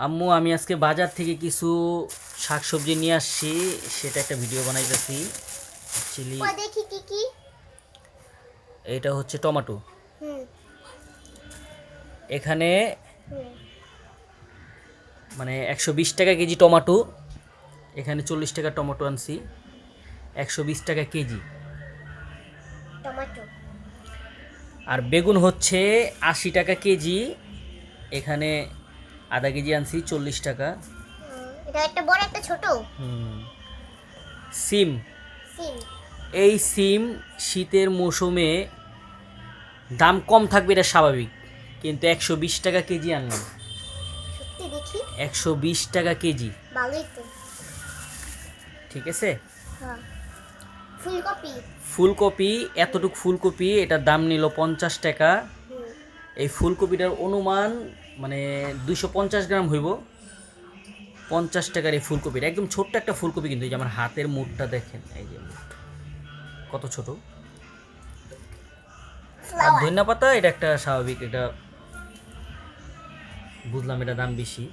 আম্মু আমি আজকে বাজার থেকে কিছু শাকসবজি নিয়ে আসছি, সেটা একটা ভিডিও বানাইতেছি। অ্যাকচুয়ালি দেখি কি কি। এটা হচ্ছে টমেটো। হুম এখানে হুম মানে 120 টাকা কেজি টমেটো, এখানে 40 টাকা টমেটো আনছি, 120 টাকা কেজি। টমেটো। আর বেগুন হচ্ছে 80 টাকা কেজি, এখানে আধা কেজি আনছি 40 টাকা। এটা একটা বড় একটা ছোট হুম। সিম, সিম। এই সিম শীতের মৌসুমে দাম কম থাকবে এটা স্বাভাবিক, কিন্তু 120 টাকা কেজি আনলাম। সত্যি দেখি। 120 টাকা কেজি, ভালোই তো। ঠিক আছে। হ্যাঁ। ফুলকপি। ফুলকপি, এতটুক ফুলকপি এটার দাম নিল 50 টাকা। হুম এই ফুলকপিটার অনুমান মানে 250 গ্রাম হইব। 50 টাকার এই ফুলকপিটা একদম ছোট্ট একটা ফুলকপি, কিন্তু এই যে আমার হাতের মুঠটা দেখেন, এই যে মুঠ কত ছোট। আর ফ্লাওয়ার। ধনিয়া পাতা এটা একটা স্বাভাবিক, এটা বুঝলাম এটা দাম বেশি।